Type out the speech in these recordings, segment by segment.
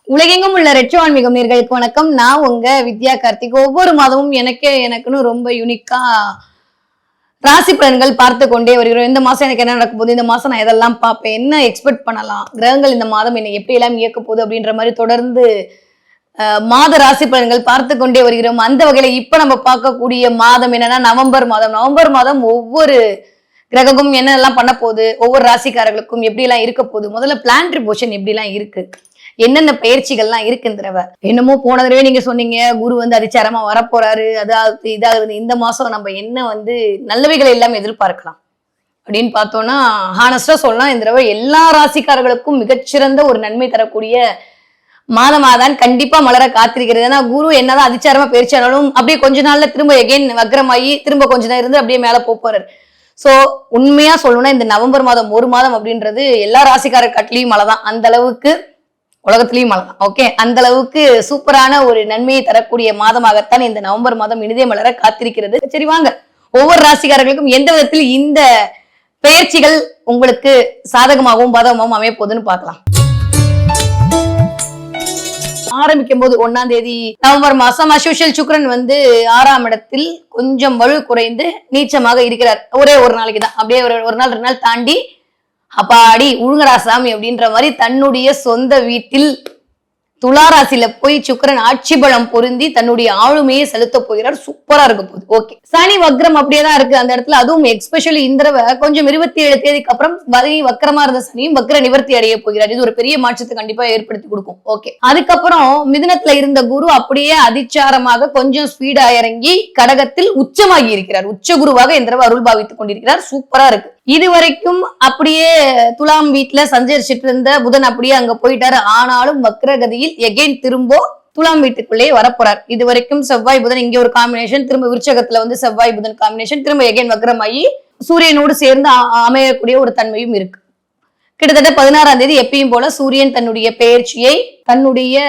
உலகெங்கும் உள்ள ரெட்ரோ ஆன்மீகம் நேயர்களுக்கு வணக்கம். நான் உங்க வித்யா கார்த்திக். ஒவ்வொரு மாதமும் எனக்குன்னு ரொம்ப யூனிக்கா ராசி பலன்கள் பார்த்து கொண்டே வருகிறோம். இந்த மாசம் எனக்கு என்ன நடக்க போகுது, இந்த மாசம் நான் எதெல்லாம் பார்ப்பேன், என்ன எக்ஸ்பெக்ட் பண்ணலாம், கிரகங்கள் இந்த மாதம் என்னை எப்படி எல்லாம் இயக்க போகுது அப்படின்ற மாதிரி தொடர்ந்து மாத ராசி பலன்கள் பார்த்து கொண்டே வருகிறோம். அந்த வகையில இப்ப நம்ம பார்க்கக்கூடிய மாதம் என்னன்னா நவம்பர் மாதம். நவம்பர் மாதம் ஒவ்வொரு கிரகமும் என்னெல்லாம் பண்ண போகுது, ஒவ்வொரு ராசிக்காரர்களுக்கும் எப்படி எல்லாம் இருக்க போகுது, முதல்ல பிளானட்டரி பொசிஷன் எப்படி எல்லாம் இருக்கு, என்னென்ன பயிற்சிகள்லாம் இருக்குன்றவ. என்னமோ போன தடவை நீங்க சொன்னீங்க குரு அதிச்சாரமா வரப்போறாரு, அதாவது இதாவது இந்த மாசம் நம்ம என்ன நல்லவைகள் எல்லாம் எதிர்பார்க்கலாம் அப்படின்னு பார்த்தோம்னா, ஹானஸ்டா சொல்லலாம் இந்த தடவை எல்லா ராசிக்காரர்களுக்கும் மிகச்சிறந்த ஒரு நன்மை தரக்கூடிய மாதமாதான் கண்டிப்பா மலர காத்திருக்கிறது. ஏன்னா குரு என்னதான் அதிச்சாரமா பயிற்சியானாலும் அப்படியே கொஞ்ச நாள்ல திரும்ப எகைன் வக்ரமாயி திரும்ப கொஞ்ச நேரம் இருந்து அப்படியே மேல போறாரு. சோ உண்மையா சொல்லணும்னா இந்த நவம்பர் மாதம் ஒரு மாதம் அப்படின்றது எல்லா ராசிக்கார கட்லியும் மழை தான், அந்த அளவுக்கு உலகத்திலையும் மழை. ஓகே, அந்த அளவுக்கு சூப்பரான ஒரு நன்மையை தரக்கூடிய மாதமாகத்தான் இந்த நவம்பர் மாதம் இனிதே மலர காத்திருக்கிறது. சரி வாங்க, ஒவ்வொரு ராசிக்காரர்களுக்கும் எந்த விதத்தில் இந்த பெயர்ச்சிகள் உங்களுக்கு சாதகமாகவும் பாதகமாகவும் அமைய போகுதுன்னு பார்க்கலாம். ஆரம்பிக்கும் போது 1ஆம் தேதி நவம்பர் மாசம் அசோஷியல் சுக்ரன் 6ஆம் இடத்தில் கொஞ்சம் வலு குறைந்து நீச்சமாக இருக்கிறார். ஒரே ஒரு நாளைக்கு தான், அப்படியே ஒரு நாள் 2 நாள் தாண்டி அப்பாடி உழுங்கரா சாமி அப்படின்ற மாதிரி தன்னுடைய சொந்த வீட்டில் துளாராசியில போய் சுக்கிரன் ஆட்சி பலம் பொருந்தி தன்னுடைய ஆளுமையை செலுத்த போகிறார். சூப்பரா இருக்க போகுது. ஓகே, சனி வக்ரம் அப்படியேதான் இருக்கு அந்த இடத்துல. அதுவும் எஸ்பெஷலி இந்த கொஞ்சம் 27 தேதிக்கு அப்புறம் வக்ரமா இருந்த சனியும் வக்ர நிவர்த்தி அடைய போகிறார். இது ஒரு பெரிய மாற்றத்தை கண்டிப்பா ஏற்படுத்தி கொடுக்கும். ஓகே, அதுக்கப்புறம் மிதுனத்துல இருந்த குரு அப்படியே அதிச்சாரமாக கொஞ்சம் ஸ்பீடா இறங்கி கடகத்தில் உச்சமாகி இருக்கிறார். உச்ச குருவாக இந்த அருள் பாவித்துக் கொண்டிருக்கிறார். சூப்பரா இருக்கு. இது வரைக்கும் அப்படியே துலாம் வீட்டுல சஞ்சரிச்சிட்டு இருந்த புதன் அப்படியே அங்க போயிட்டாரு. ஆனாலும் வக்ரகதியில் எகைன் திரும்ப துலாம் வீட்டுக்குள்ளே வரப்போறார். இது வரைக்கும் செவ்வாய் புதன் இங்க ஒரு காம்பினேஷன், திரும்ப விருச்சகத்துல செவ்வாய் புதன் காம்பினேஷன், திரும்ப எகைன் வக்ரமாயி சூரியனோடு சேர்ந்து அமையக்கூடிய ஒரு தன்மையும் இருக்கு. கிட்டத்தட்ட 16ஆம் தேதி எப்பயும் போல சூரியன் தன்னுடைய பெயர்ச்சியை தன்னுடைய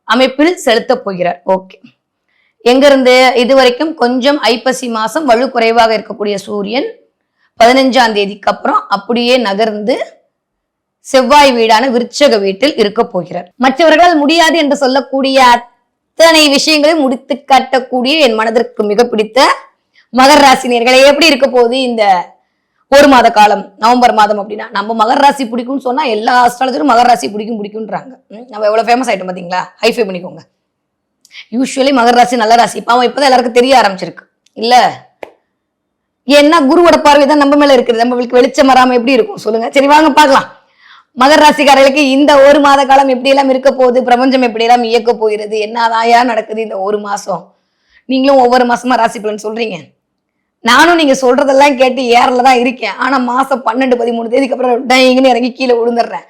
அமைப்பில் செலுத்த போகிறார். ஓகே, எங்க இருந்து இது வரைக்கும் கொஞ்சம் ஐப்பசி மாசம் வலு குறைவாக இருக்கக்கூடிய சூரியன் 15ஆம் தேதிக்கு அப்புறம் அப்படியே நகர்ந்து செவ்வாய் வீடான விருச்சக வீட்டில் இருக்க போகிறார். மற்றவர்களால் முடியாது என்று சொல்லக்கூடிய அத்தனை விஷயங்களையும் முடித்து காட்டக்கூடிய என் மனதிற்கு மிக பிடித்த மகர ராசினியர்களை எப்படி இருக்க போகுது இந்த ஒரு மாத காலம் நவம்பர் மாதம் அப்படின்னா. நம்ம மகர ராசி பிடிக்கும்னு சொன்னா எல்லா அஸ்ட்ராலஜரும் மகர ராசி பிடிக்கும்ன்றாங்க. நம்ம எவ்வளவு ஃபேமஸ் ஆயிட்டோம் பாத்தீங்களா, ஹைஃபை பண்ணிக்கோங்க. யூஸ்வலி மகர ராசி நல்ல ராசி, பாவம் இப்பதான் எல்லாருக்கும் தெரிய ஆரம்பிச்சிருக்கு இல்ல. ஏன்னா குருவோட பார்வை தான் நம்ம மேல இருக்குது, நம்மளுக்கு வெளிச்சம் வராம எப்படி இருக்கும் சொல்லுங்க. சரி வாங்க பார்க்கலாம், மகர ராசிக்காரர்களுக்கு இந்த ஒரு மாத காலம் எப்படி எல்லாம் இருக்க போகுது, பிரபஞ்சம் எப்படி எல்லாம் இயக்க போகிறது, என்னதாயா நடக்குது இந்த ஒரு மாசம். நீங்களும் ஒவ்வொரு மாசமா ராசி பலன் சொல்றீங்க, நானும் நீங்க சொல்றதெல்லாம் கேட்டு ஏறலதான் இருக்கேன். ஆனா மாசம் 12, 13 தேதிக்கு அப்புறம் டைங்கன்னு இறங்கி கீழே விழுந்துடுறேன்.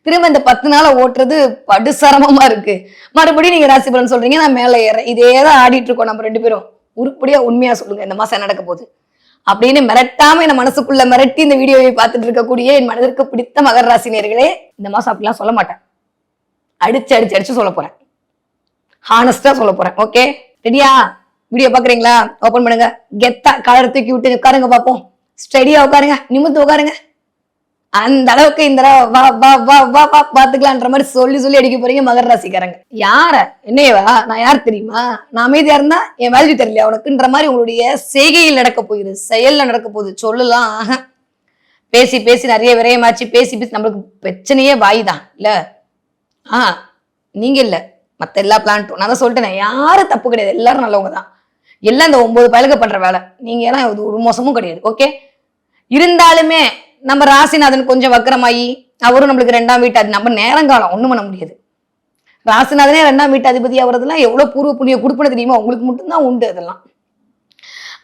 திரும்ப இந்த 10 நாளை ஓட்டுறது படுசரமமா இருக்கு. மறுபடியும் நீங்க ராசி பலன் சொல்றீங்க, நான் மேல ஏறேன். இதேதான் ஆடிட்டு இருக்கோம் நம்ம 2 பேரும். உருப்படியா உண்மையா சொல்லுங்க, இந்த மாசம் நடக்க போகுது அப்படின்னு மிரட்டாம என் மனசுக்குள்ள மிரட்டி இந்த வீடியோவை பார்த்துட்டு இருக்கக்கூடிய என் மனதிற்கு பிடித்த மகர ராசினியர்களே, இந்த மாசம் அப்படிலாம் சொல்ல மாட்டேன். அடிச்சு சொல்ல போறேன், ஹானஸ்டா சொல்ல போறேன். ஓகே ரெடியா? வீடியோ பாக்குறீங்களா? ஓபன் பண்ணுங்க, கெத்தா காலர் தூக்கி விட்டு உட்காருங்க பாப்போம். ஸ்டெடியா உட்காருங்க, நிமிர்ந்து உட்காருங்க. அந்த அளவுக்கு இந்த வா வா வா வா வா பாத்துக்கலான்ற மாதிரி சொல்லி அடிக்க போறீங்க மகர ராசிக்காரங்க. யார என்னையவா? நான் யார் தெரியுமா? நான் அமைதியா இருந்தா என் வேல்யூ தெரியல உனக்குன்ற மாதிரி உங்களுடைய செய்கையில் நடக்க போகுது, செயல்ல நடக்க போகுது. சொல்லலாம் பேசி நிறைய விரயமாச்சு, பேசி நம்மளுக்கு பிரச்சனையே வாய் தான் இல்ல. நீங்க இல்ல, மத்த எல்லா பிளான்ட்டும் நான் தான் சொல்லிட்டேன், யாரும் தப்பு கிடையாது, எல்லாரும் நல்லவங்க தான். எல்லாம் இந்த 9 பயலுக்கு பண்ற வேலை, நீங்க எல்லாம் ஒரு மோசமும் கிடையாது. ஓகே, இருந்தாலுமே நம்ம ராசிநாதன் கொஞ்சம் வக்கரமாயி அவரும் நம்மளுக்கு 2ஆம் வீட்டு நம்ம நேரங்காலம் ஒண்ணும் பண்ண முடியாது. ராசிநாதனே 2ஆம் வீட்டு அதிபதி ஆகுறதுலாம் எவ்வளவு பூர்வ புண்ணிய கொடுப்பன தெரியுமா? உங்களுக்கு மட்டும்தான் உண்டு அதெல்லாம்.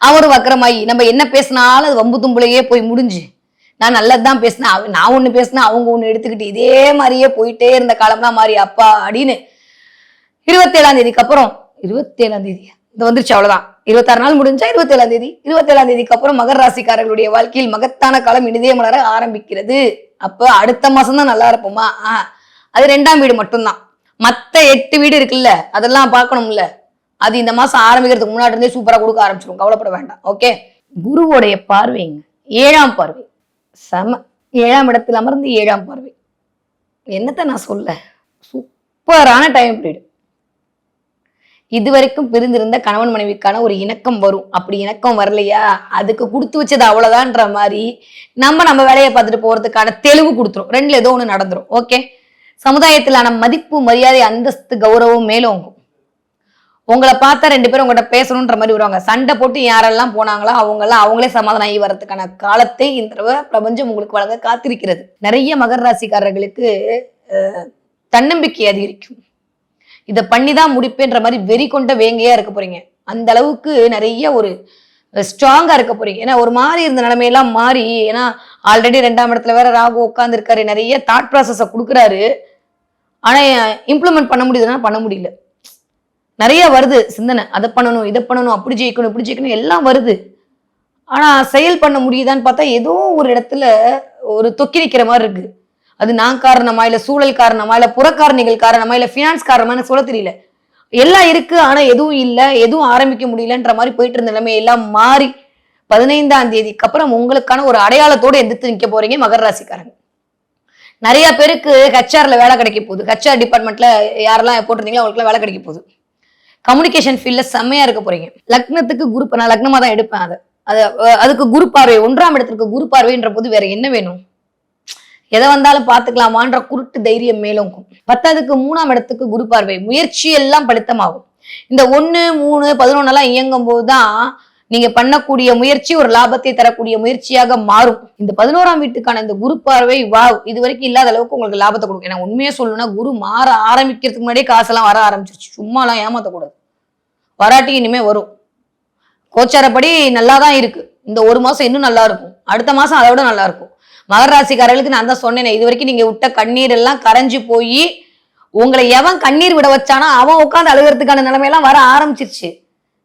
அவரும் வக்கரமாயி நம்ம என்ன பேசினாலும் அது வம்பு தும்புலையே போய் முடிஞ்சு, நான் நல்லதுதான் பேசினேன், நான் ஒண்ணு பேசினேன் அவங்க ஒண்ணு எடுத்துக்கிட்டு இதே மாதிரியே போயிட்டே இருந்த காலம்லாம் மாறி அப்பா அப்படின்னு 27ஆம் தேதிக்கு அப்புறம் 27ஆம் தேதி இந்த வந்துருச்சு அவ்வளவுதான். 26 நாள் முடிஞ்சா 27ஆம் தேதி. 27ஆம் தேதிக்கு அப்புறம் மகர ராசிக்காரர்களுடைய வாழ்க்கையில் மகத்தான காலம் இனிதே மலர ஆரம்பிக்கிறது. அப்ப அடுத்த மாசம் தான் நல்லா இருப்போமா? அது 2ஆம் வீடு மட்டும்தான். மத்த 8 வீடு இருக்குல்ல, அதெல்லாம் பார்க்கணும்ல. அது இந்த மாசம் ஆரம்பிக்கிறதுக்கு முன்னாடி இருந்தே சூப்பரா கொடுக்க ஆரம்பிச்சிடும், கவலைப்பட வேண்டாம். ஓகே, குருவோடைய பார்வைங்க 7ஆம் பார்வை செம. 7ஆம் இடத்தில் அமர்ந்து 7ஆம் பார்வை. என்னத்த நான் சொல்ல, சூப்பரான டைம் பீரியட். இதுவரைக்கும் பிரிந்திருந்த கணவன் மனைவிக்கான ஒரு இணக்கம் வரும். அப்படி இணக்கம் வரலையா, அதுக்கு கொடுத்து வச்சது அவ்வளவுதான்ற மாதிரி நம்ம வேலையை பார்த்துட்டு போறதுக்கான தெளிவு கொடுத்துரும். ரெண்டுல ஏதோ ஒண்ணு நடந்துரும். ஓகே, சமுதாயத்திலான மதிப்பு, மரியாதை, அந்தஸ்து, கௌரவம் மேலோங்கும். உங்களை பார்த்தா 2 பேரும் உங்கள்கிட்ட பேசணுன்ற மாதிரி வருவாங்க. சண்டை போட்டு யாரெல்லாம் போனாங்களோ அவங்களே சமாதானம் ஆகி வரதுக்கான காலத்தை இந்த பிரபஞ்சம் உங்களுக்கு வழங்க காத்திருக்கிறது. நிறைய மகர ராசிக்காரர்களுக்கு தன்னம்பிக்கை அதிகரிக்கும். இதை பண்ணிதான் முடிப்பேன்ற மாதிரி வெறி கொண்ட வேங்கையா இருக்க போறீங்க. அந்த அளவுக்கு நிறைய ஒரு ஸ்ட்ராங்கா இருக்க போறீங்க. ஏன்னா ஒரு மாதிரி இருந்த நிலைமையெல்லாம் மாறி, ஏன்னா ஆல்ரெடி 2ஆம் இடத்துல வேற ராகு உட்கார்ந்து இருக்காரு, நிறைய தாட் ப்ராசஸ கொடுக்குறாரு. ஆனா இம்ப்ளிமெண்ட் பண்ண முடியுதுன்னா பண்ண முடியல. நிறைய வருது சிந்தனை, அதை பண்ணணும் இதை பண்ணணும், அப்படி ஜெயிக்கணும் இப்படி ஜெயிக்கணும் எல்லாம் வருது. ஆனா செயல் பண்ண முடியுதான்னு பார்த்தா ஏதோ ஒரு இடத்துல ஒரு தொக்கி நிற்கிற மாதிரி இருக்கு. அது நான் காரணமா, இல்ல சூழல் காரணமா, இல்ல புறக்காரணிகள் காரணமா, இல்ல பினான்ஸ் காரணமா சொல்ல தெரியல. எல்லாம் இருக்கு, ஆனா எதுவும் இல்ல, எதுவும் ஆரம்பிக்க முடியலன்ற மாதிரி போயிட்டு இருந்த நிலைமை எல்லாம் மாறி 15ஆம் தேதிக்கு அப்புறம் உங்களுக்கான ஒரு அடையாளத்தோடு எதிர்த்து நிக்க போறீங்க மகர ராசிக்காரங்க. நிறைய பேருக்கு ஹெச்ஆர்ல வேலை கிடைக்க போகுது. ஹெச்ஆர் டிபார்ட்மெண்ட்ல யாரெல்லாம் போட்டிருந்தீங்களோ அவங்களுக்குலாம் வேலை கிடைக்க போகுது. கம்யூனிகேஷன் ஃபீல்ட்ல செம்மையா இருக்க போறீங்க. லக்னத்துக்கு குரு, நான் லக்னமா தான் எடுப்பேன். அதுக்கு குரு பார்வை, 1ஆம் இடத்துக்கு குரு பார்வைன்ற போது வேற என்ன வேணும்? எதை வந்தாலும் பாத்துக்கலாமான்ற குருட்டு தைரியம் மேலோங்கும். 10க்கு 3ஆம் இடத்துக்கு குரு பார்வை, முயற்சி எல்லாம் பலித்தமாகும். இந்த 1, 3, 11 எல்லாம் இயங்கும் போதுதான் நீங்க பண்ணக்கூடிய முயற்சி ஒரு லாபத்தை தரக்கூடிய முயற்சியாக மாறும். இந்த 11ஆம் வீட்டுக்கான இந்த குரு பார்வை இது வரைக்கும் இல்லாத அளவுக்கு உங்களுக்கு லாபத்தை கொடுக்கும். ஏன்னா உண்மையே சொல்லணும்னா குரு மாற ஆரம்பிக்கிறதுக்கு முன்னாடியே காசெல்லாம் வர ஆரம்பிச்சிருச்சு. சும்மாலாம் ஏமாத்தக்கூடாது. வராட்டி இனிமே வரும். கோச்சாரப்படி நல்லா தான் இருக்கு. இந்த 1 மாசம் இன்னும் நல்லா இருக்கும், அடுத்த மாசம் அதை விட நல்லா இருக்கும். மகர ராசிக்காரர்களுக்கு நான் தான் சொன்னேன், இது வரைக்கும் நீங்க விட்ட கண்ணீர் எல்லாம் கரைஞ்சு போய் உங்களை எவன் கண்ணீர் விட வச்சானா அவன் உட்காந்து அழுகிறதுக்கான நிலைமையெல்லாம் வர ஆரம்பிச்சிருச்சு.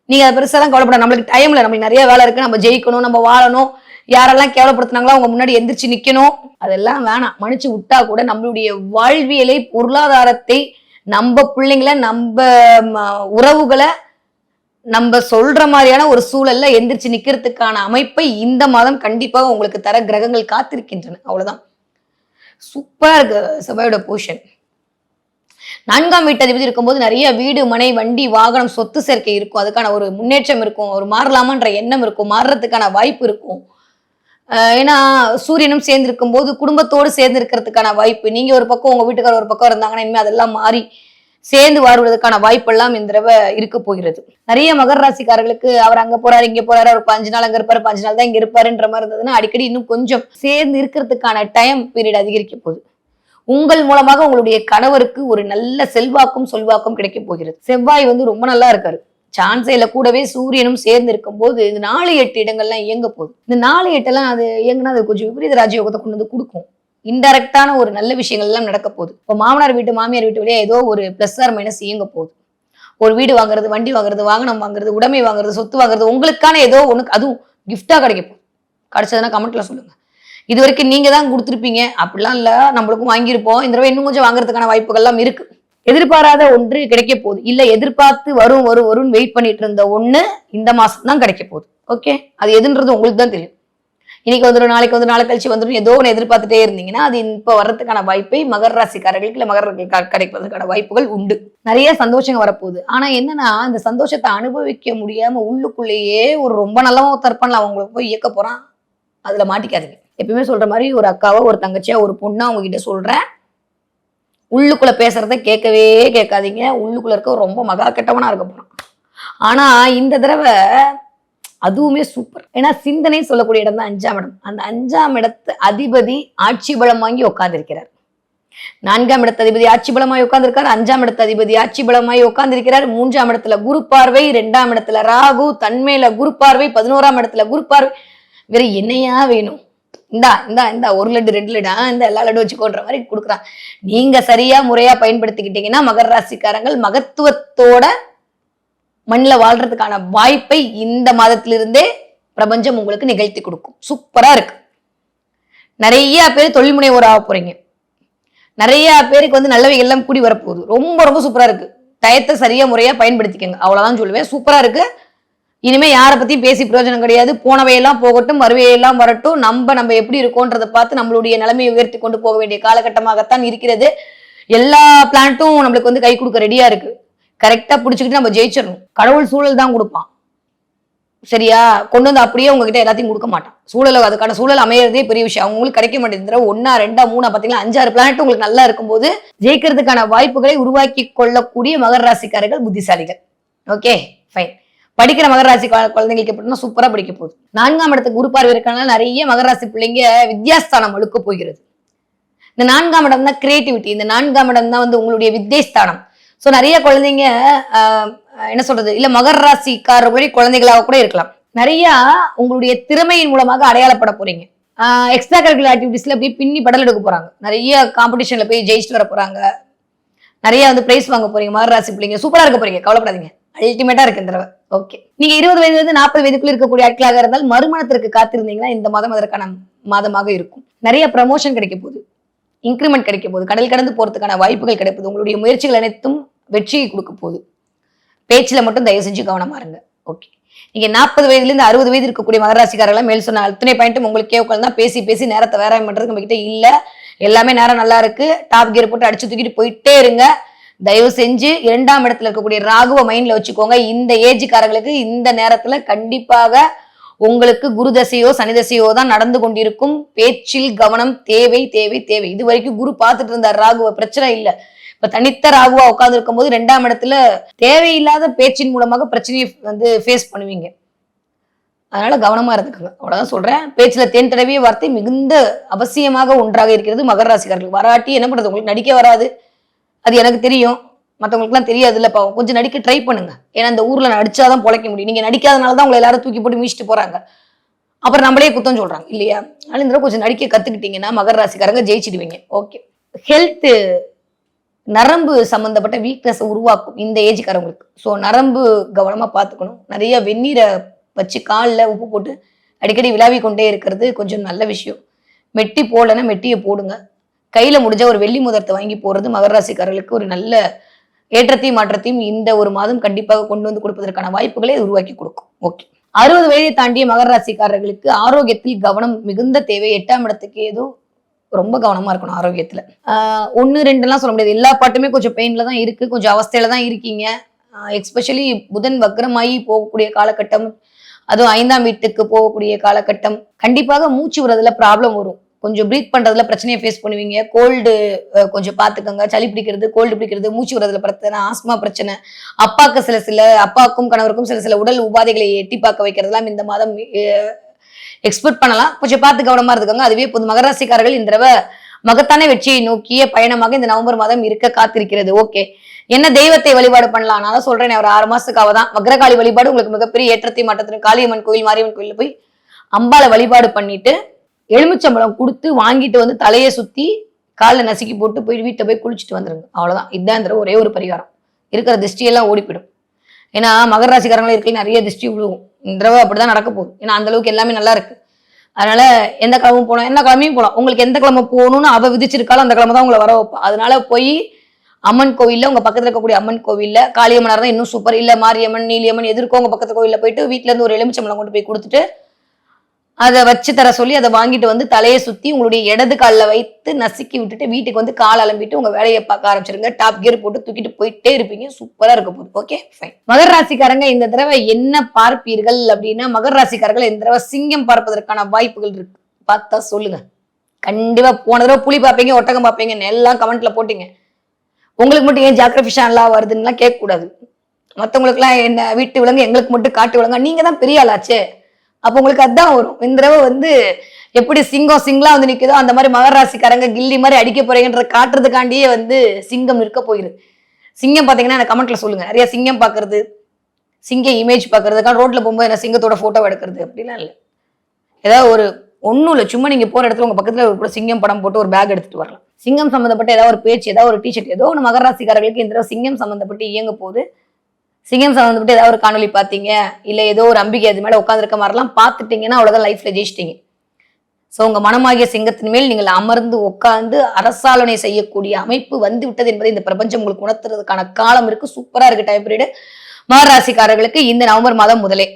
நீங்க அதை பெருசாலாம் கவலைப்பட, நம்மளுக்கு டைம்ல நம்மளுக்கு நிறைய வேலை இருக்கு, நம்ம ஜெயிக்கணும், நம்ம வாழணும், யாரெல்லாம் கேவலப்படுத்தினாங்களோ அவங்க முன்னாடி எந்திரிச்சு நிக்கணும், அதெல்லாம் வேணாம். மன்னிச்சு விட்டா கூட நம்மளுடைய வாழ்வியலை, பொருளாதாரத்தை, நம்ம பிள்ளைங்களை, நம்ம உறவுகளை நம்ம சொல்ற மாதிரியான ஒரு சூழல்ல எந்திரிச்சு நிக்கிறதுக்கான அமைப்பை இந்த மாதம் கண்டிப்பாக உங்களுக்கு தர கிரகங்கள் காத்திருக்கின்றன. அவ்வளவுதான். சூப்பரா இருக்கு செவ்வாயோட பொசிஷன். 4ஆம் வீட்டு அதிபதி இருக்கும்போது நிறைய வீடு, மனை, வண்டி, வாகனம், சொத்து சேர்க்கை இருக்கும். அதுக்கான ஒரு முன்னேற்றம் இருக்கும். ஒரு மாறலாமான்ற எண்ணம் இருக்கும். மாறுறதுக்கான வாய்ப்பு இருக்கும். ஏன்னா சூரியனும் சேர்ந்து இருக்கும் போது குடும்பத்தோடு சேர்ந்து இருக்கிறதுக்கான வாய்ப்பு. நீங்க ஒரு பக்கம், உங்க வீட்டுக்காரர் ஒரு பக்கம் இருந்தாங்கன்னா இனிமே அதெல்லாம் மாறி சேர்ந்து வாழ்வதற்கான வாய்ப்பெல்லாம் இந்த தடவை இருக்க போகிறது. நிறைய மகர ராசிக்காரர்களுக்கு அவர் அங்க போறாரு, இங்க போறாரு, ஒரு 5 நாள் அங்க இருப்பாரு, 5 நாள் தான் இங்க இருப்பாருன்ற மாதிரி இருந்ததுன்னா அடிக்கடி இன்னும் கொஞ்சம் சேர்ந்து இருக்கிறதுக்கான டைம் பீரியட் அதிகரிக்க போகுது. உங்கள் மூலமாக உங்களுடைய கணவருக்கு ஒரு நல்ல செல்வாக்கும் சொல்வாக்கும் கிடைக்க போகிறது. செவ்வாய் ரொம்ப நல்லா இருக்காரு. சான்ஸைல கூடவே சூரியனும் சேர்ந்து இருக்கும் போது இந்த 4-8 இடங்கள்லாம் இயங்க போகுது. இந்த 4-8 எல்லாம் அது இயங்குனா அது கொஞ்சம் விபரீத ராஜயோகத்தை கொண்டு வந்து கொடுக்கும். இன்டைரக்டான ஒரு நல்ல விஷயங்கள் எல்லாம் நடக்க போகுது. இப்போ மாமனார் வீட்டு, மாமியார் வீட்டு வழியா ஏதோ ஒரு பிளஸ் ஆர் மைனஸ் இயங்க போகுது. ஒரு வீடு வாங்குறது, வண்டி வாங்குறது, வாகனம் வாங்குறது, உடைமை வாங்குறது, சொத்து வாங்குறது, உங்களுக்கான ஏதோ ஒண்ணு அதுவும் கிஃப்டா கிடைக்க போகுது. கிடைச்சதுன்னா கமெண்ட்ல சொல்லுங்க. இது வரைக்கும் நீங்க தான் கொடுத்துருப்பீங்க அப்படிலாம் இல்ல, நம்மளுக்கும் வாங்கியிருப்போம். இந்த தடவை இன்னும் கொஞ்சம் வாங்குறதுக்கான வாய்ப்புகள் எல்லாம் இருக்கு. எதிர்பாராத ஒன்று கிடைக்க போகுது. இல்ல எதிர்பார்த்து வரும் வெயிட் பண்ணிட்டு இருந்த ஒண்ணு இந்த மாசம் தான் கிடைக்க போகுது. ஓகே, அது எதுன்றது உங்களுக்கு தான் தெரியும். இன்னைக்கு வந்துடும், நாளைக்கு வந்து, நாளை கழிச்சு வந்துடும், ஏதோ ஒன்று எதிர்பார்த்துட்டே இருந்தீங்கன்னா அது இப்ப வர்றதுக்கான வாய்ப்பை மகர ராசிக்காரர்களுக்கு இல்ல மகரர்களுக்கு கிடைப்பதற்கான வாய்ப்புகள் உண்டு. நிறைய சந்தோஷங்கள் வரப்போகுது. ஆனா என்னன்னா இந்த சந்தோஷத்தை அனுபவிக்க முடியாம உள்ளுக்குள்ளேயே ஒரு ரொம்ப நல்லா தற்பன்ல அவங்களுக்கு போய் இயக்க போறான். அதுல மாட்டிக்காதீங்க. எப்பயுமே சொல்ற மாதிரி ஒரு அக்காவோ, ஒரு தங்கச்சியா, ஒரு பொண்ணா உங்ககிட்ட சொல்றேன், உள்ளுக்குள்ள பேசுறத கேட்கவே கேட்காதீங்க. உள்ளுக்குள்ள இருக்க ரொம்ப மகா கெட்டவனா இருக்க போறான். ஆனா இந்த தடவை அதுவுமே சூப்பர். ஏன்னா சிந்தனை சொல்லக்கூடிய இடம் தான் 5ஆம் இடம். அந்த 5ஆம் இடத்து அதிபதி ஆட்சி பலம் வாங்கி உட்கார்ந்திருக்கிறார். 4ஆம் இடத்து அதிபதி ஆட்சி பலமாய் உட்கார்ந்திருக்காரு. 5ஆம் இடத்து அதிபதி ஆட்சி பலமாய் உட்கார்ந்திருக்கிறார். 3ஆம் இடத்துல குரு பார்வை, 2ஆம் இடத்துல ராகு, தன்மையில குரு பார்வை, 11ஆம் இடத்துல குரு பார்வை. வேற என்னையா வேணும்? இந்தா 1 லட்டு 2 லட்டு இந்த எல்லா லட்டு வச்சுக்கோன்ற மாதிரி கொடுக்குறான். நீங்க சரியா முறையா பயன்படுத்திக்கிட்டீங்கன்னா மகர ராசிக்காரங்கள் மகத்துவத்தோட மண்ணில் வாழ்றதுக்கான வாய்ப்பை இந்த மாதத்திலிருந்தே பிரபஞ்சம் உங்களுக்கு நிகழ்த்தி கொடுக்கும். சூப்பரா இருக்கு. நிறைய பேர் தொழில் முனைவோர் ஆக போறீங்க. நிறைய பேருக்கு நல்லவைகள் எல்லாம் கூடி வரப்போகுது. ரொம்ப ரொம்ப சூப்பரா இருக்கு. டயத்தை சரியா முறையா பயன்படுத்திக்கங்க, அவ்வளவுதான் சொல்லுவேன். சூப்பரா இருக்கு. இனிமே யாரை பத்தியும் பேசி பிரயோஜனம் கிடையாது. போனவையெல்லாம் போகட்டும், வருவையெல்லாம் வரட்டும். நம்ம எப்படி இருக்கோன்றதை பார்த்து நம்மளுடைய நிலைமையை உயர்த்தி கொண்டு போக வேண்டிய காலகட்டமாகத்தான் இருக்கிறது. எல்லா பிளானட்டும் நம்மளுக்கு வந்து கை கொடுக்க ரெடியா இருக்கு. கரெக்டா பிடிச்சிக்கிட்டு நம்ம ஜெயிச்சிடணும். கடவுள் சூழல் தான் கொடுப்பான். சரியா? கொண்டு வந்து அப்படியே உங்ககிட்ட எல்லாத்தையும் கொடுக்க மாட்டான். சூழலை அதுக்கான சூழல் அமையறதே பெரிய விஷயம். அவங்களுக்கு கிடைக்க மாட்டேங்குது. 1 2 3 பாத்தீங்களா 5 6 பிளானட் உங்களுக்கு நல்லா இருக்கும்போது ஜெயிக்கிறதுக்கான வாய்ப்புகளை உருவாக்கி கொள்ளக்கூடிய மகர ராசிக்காரர்கள் புத்திசாலிகள். Okay fine. படிக்கிற மகர ராசி குழந்தைங்களுக்கு எப்படின்னா சூப்பரா படிக்க போகுது. 4ஆம் இடத்துக்கு குரு பார்வை இருக்கனால நிறைய மகர ராசி பிள்ளைங்க வித்யாஸ்தானம் அழுக்க போகிறது. இந்த 4ஆம் இடம் தான் கிரியேட்டிவிட்டி. இந்த 4ஆம் இடம் தான் வந்து உங்களுடைய வித்யாஸ்தானம். சோ நிறைய குழந்தைங்க என்ன சொல்றது இல்ல மகர ராசிக்காரர்களுடைய குழந்தைகளாக கூட இருக்கலாம். நிறைய உங்களுடைய திறமையின் மூலமாக அடையாளப்பட போறீங்க. எக்ஸ்ட்ரா கரிக்குலர் ஆக்டிவிட்டிஸ்ல அப்படியே பின்னி படல் எடுக்க போறாங்க. நிறைய காம்படிஷன்ல போய் ஜெயிச்சுட்டு வர போறாங்க. நிறைய வந்து பிரைஸ் வாங்க போறீங்க. மகர ராசி பிள்ளைங்க சூப்பரா இருக்க போறீங்க. கவலைப்படாதீங்க. அல்டிமேட்டா இருக்கு இந்த தடவை. ஓகே, நீங்க 20 வயதுல 40 வயதுக்குள்ள இருக்கக்கூடிய ஆட்களாக இருந்தால் மறுமணத்திற்கு காத்திருந்தீங்கன்னா இந்த மாதம் அதற்கான மாதமாக இருக்கும். நிறைய ப்ரமோஷன் கிடைக்க போகுது, இன்கிரிமெண்ட் கிடைக்க போகுது, கடல் கடந்து போறதுக்கான வாய்ப்புகள் கிடைப்பது. உங்களுடைய முயற்சிகள் அனைத்தும் வெற்றியை கொடுக்க போகுது. பேச்சுல மட்டும் தயவு செஞ்சு கவனமா இருங்க. ஓகே, நீங்க 40 வயதுல இருந்து 60 வயது இருக்கக்கூடிய மகராசிக்காரர்கள் மேல் சொன்ன அத்தனை பாயிண்ட்டும் உங்களுக்கே உட்காந்து பேசி பேசி நேரத்தை வேற பண்றது நம்ம கிட்ட இல்ல. எல்லாமே நேரம் நல்லா இருக்கு. டாப் கியர் போட்டு அடிச்சு தூக்கிட்டு போயிட்டே இருங்க. தயவு செஞ்சு 2ஆம் இடத்துல இருக்கக்கூடிய ராகுவ மைண்ட்ல வச்சுக்கோங்க. இந்த ஏஜ்காரங்களுக்கு இந்த நேரத்துல கண்டிப்பாக உங்களுக்கு குரு தசையோ சனி தசையோ தான் நடந்து கொண்டிருக்கும். பேச்சில் கவனம் தேவை தேவை தேவை. இது வரைக்கும் குரு பார்த்துட்டு இருந்தார் ராகுவ, பிரச்சனை இல்லை. இப்ப தனித்த ராகுவா உட்கார்ந்து இருக்கும் போது 2ஆம் இடத்துல தேவையில்லாத பேச்சின் மூலமாக பிரச்சனையை வந்து ஃபேஸ் பண்ணுவீங்க. அதனால கவனமா இருந்துக்குங்க. அவ்வளவுதான் சொல்றேன். பேச்சுல தேன் தடவிய வார்த்தை மிகுந்த அவசியமாக ஒன்றாக இருக்கிறது மகர ராசிக்காரர்கள். வராட்டி என்ன பண்றது, உங்களுக்கு நடிக்க வராது, அது எனக்கு தெரியும், மற்றவங்களுக்கு எல்லாம் தெரியாது இல்லப்பா. கொஞ்சம் நடிக்க ட்ரை பண்ணுங்க. ஏன்னா இந்த ஊர்ல நடிச்சாதான் பொழைக்க முடியும். நீங்க நடிக்காதனாலதான் உங்களை எல்லாரும் தூக்கி போட்டு மீச்சிட்டு போறாங்க. அப்புறம் நம்மளே குத்தம் சொல்றாங்க இல்லையா? அதனால இந்த கொஞ்சம் நடிக்க கத்துக்கிட்டீங்கன்னா மகர ராசிக்காரங்க ஜெயிச்சிடுவீங்க. ஓகே, ஹெல்த் நரம்பு சம்பந்தப்பட்ட வீக்னஸ் உருவாக்கும் இந்த ஏஜ்காரங்களுக்கு. ஸோ நரம்பு கவனமா பார்த்துக்கணும். நிறைய வெந்நீரை வச்சு காலில் உப்பு போட்டு அடிக்கடி விளாவி கொண்டே இருக்கிறது கொஞ்சம் நல்ல விஷயம். மெட்டி போடலைன்னா மெட்டியை போடுங்க. கையில முடிஞ்ச ஒரு வெள்ளி முதரத்தை வாங்கி போறது மகர ராசிக்காரர்களுக்கு ஒரு நல்ல ஏற்றத்தையும் மாற்றத்தையும் இந்த ஒரு மாதம் கண்டிப்பாக கொண்டு வந்து கொடுப்பதற்கான வாய்ப்புகளை உருவாக்கி கொடுக்கும். ஓகே, 60 வயதை தாண்டிய மகர ராசிக்காரர்களுக்கு ஆரோக்கியத்தில் கவனம் மிகுந்த தேவை. 8ஆம் இடத்துக்கு ஏதோ ரொம்ப கவனமா இருக்கணும் ஆரோக்கியத்துல. 1 2 எல்லாம் சொல்ல முடியாது. எல்லா பாட்டுமே கொஞ்சம் பெயின்ல தான் இருக்கு, கொஞ்சம் அவஸ்தையில தான் இருக்கீங்க. எக்ஸ்பெஷலி புதன் வக்ரமாயி போகக்கூடிய காலகட்டம், அதுவும் 5ஆம் வீட்டுக்கு போகக்கூடிய காலகட்டம். கண்டிப்பாக மூச்சு விடுறதுல ப்ராப்ளம் வரும். கொஞ்சம் பிரீத் பண்றதுல பிரச்சனையை ஃபேஸ் பண்ணுவீங்க. கோல்டு கொஞ்சம் பாத்துக்கோங்க. சளி பிடிக்கிறது, கோல்டு பிடிக்கிறது, மூச்சு விடுறதுல பிரச்சனை, ஆஸ்மா பிரச்சனை, அப்பாவுக்கும் கணவருக்கும் சில உடல் உபாதைகளை எட்டி பார்க்க வைக்கிறதுலாம் இந்த மாதம் எக்ஸ்பெக்ட் பண்ணலாம். கொஞ்சம் பார்த்து கவனமா இருக்காங்க. அதுவே பொது மகராசிக்காரர்கள் இந்த தடவை மகத்தான வெற்றியை நோக்கிய பயணமாக இந்த நவம்பர் மாதம் இருக்க காத்திருக்கிறது. ஓகே, என்ன தெய்வத்தை வழிபாடு பண்ணலாம்? நான் தான் சொல்றேன், ஒரு 6 மாசத்துக்காக தான் வக்ரகாளி வழிபாடு உங்களுக்கு மிகப்பெரிய ஏற்றத்தை மாற்றத்தின். காளியம்மன் கோயில், மாரியம்மன் கோயில போய் அம்பாளை வழிபாடு பண்ணிட்டு எலுமிச்சம்பழம் கொடுத்து வாங்கிட்டு வந்து தலையை சுத்தி காலில் நசுக்கி போட்டு போய் வீட்டை போய் குளிச்சுட்டு வந்துருங்க. அவ்வளவுதான். இதுதான் இந்த ஒரே ஒரு பரிகாரம். இருக்கிற திருஷ்டியெல்லாம் ஓடிப்பிடும். ஏன்னா மகர ராசிக்காரங்களும் இருக்க நிறைய திருஷ்டி விழுவும். இந்த தடவை அப்படிதான் நடக்க போகுது. ஏன்னா அந்த அளவுக்கு எல்லாமே நல்லா இருக்கு. அதனால எந்த கிழமும் போனோம், என்ன கிழமையும் போகலாம். உங்களுக்கு எந்த கிழமை போகணும்னு அவ விதிச்சிருக்காலும் அந்த கிழமை தான் உங்களை வர வைப்பா. அதனால போய் அம்மன் கோவில்ல, உங்க பக்கத்துல இருக்கக்கூடிய அம்மன் கோவில்ல, காளியம்மனார் தான் இன்னும் சூப்பர், இல்ல மாரியம்மன் நீலியம்மன் எதிர்க்கோ உங்க பக்கத்து கோவில்ல போயிட்டு வீட்டுல இருந்து ஒரு எலுமிச்சம்பழம் கொண்டு போய் கொடுத்துட்டு அதை வச்சு தர சொல்லி அதை வாங்கிட்டு வந்து தலையை சுத்தி உங்களுடைய இடது காலில் வைத்து நசுக்கி விட்டுட்டு வீட்டுக்கு வந்து கால் அலம்பிட்டு உங்க வேலையை பார்க்க ஆரம்பிச்சிருங்க. டாப் கியர் போட்டு தூக்கிட்டு போயிட்டே இருப்பீங்க. சூப்பரா இருக்க போகுது. Okay fine. மகர ராசிக்காரங்க இந்த தடவை என்ன பார்ப்பீர்கள் அப்படின்னா, மகர ராசிக்காரர்கள் இந்த தடவை சிங்கம் பார்ப்பதற்கான வாய்ப்புகள் இருக்கு. பார்த்தா சொல்லுங்க. கண்டிப்பா போன தடவை புலி பார்ப்பீங்க, ஒட்டகம் பார்ப்பீங்க, எல்லாம் கமெண்ட்ல போட்டீங்க. உங்களுக்கு மட்டும் ஏன் ஜாகிரபிஷன் எல்லாம் வருதுன்னா கேட்க கூடாது. மற்றவங்களுக்கு எல்லாம் என்ன வீட்டு விலங்கு, எங்களுக்கு மட்டும் காட்டு விலங்கு, நீங்க தான் பெரிய ஆளாச்சே. அப்போ உங்களுக்கு அதுதான் வரும். இந்த தடவை வந்து எப்படி சிங்கம் சிங்களா வந்து நிக்குதோ அந்த மாதிரி மகர ராசிக்காரங்க கில்லி மாதிரி அடிக்க போறீங்கன்ற காட்டுறதுக்காண்டியே வந்து சிங்கம் நிற்க போயிரு. சிங்கம் பாத்தீங்கன்னா எனக்கு கமெண்ட்ல சொல்லுங்க. நிறைய சிங்கம் பாக்குறது, சிங்க இமேஜ் பாக்குறதுக்காக ரோட்ல போகும்போது என்ன சிங்கத்தோட போட்டோ எடுக்கிறது அப்படிலாம் இல்லை. ஏதாவது ஒரு ஒன்றும் இல்லை, சும்மா நீங்க போற இடத்துல உங்க பக்கத்துல ஒரு சிங்கம் படம் போட்டு ஒரு பேக் எடுத்துட்டு வரலாம். சிங்கம் சம்பந்தப்பட்ட ஏதாவது ஒரு பேச்சு, ஏதாவது ஒரு டிஷர்ட், ஏதோ ஒன்று மகர ராசிக்காரர்களுக்கு இந்த தடவை சிங்கம் சம்பந்தப்பட்டு இயங்க போகுது. சிங்கம் சம்பந்தப்பட்டு ஏதாவது ஒரு காணொலி பார்த்தீங்க, இல்லை ஏதோ ஒரு அம்பிகை அது மேலே உட்காந்துருக்க மாதிரிலாம் பார்த்துட்டீங்கன்னா அவ்வளோதான், லைஃப்ல ஜெயிச்சிட்டீங்க. ஸோ உங்க மனமாகிய சிங்கத்தின் மேல் நீங்கள் அமர்ந்து உட்கார்ந்து அரசாலனை செய்யக்கூடிய அமைப்பு வந்து விட்டது என்பதை இந்த பிரபஞ்சம் உங்களுக்கு உணர்த்துறதுக்கான காலம் இருக்கு. சூப்பரா இருக்கு டைம் பீரியட் மகர ராசிக்காரர்களுக்கு இந்த நவம்பர் மாதம் முதலே.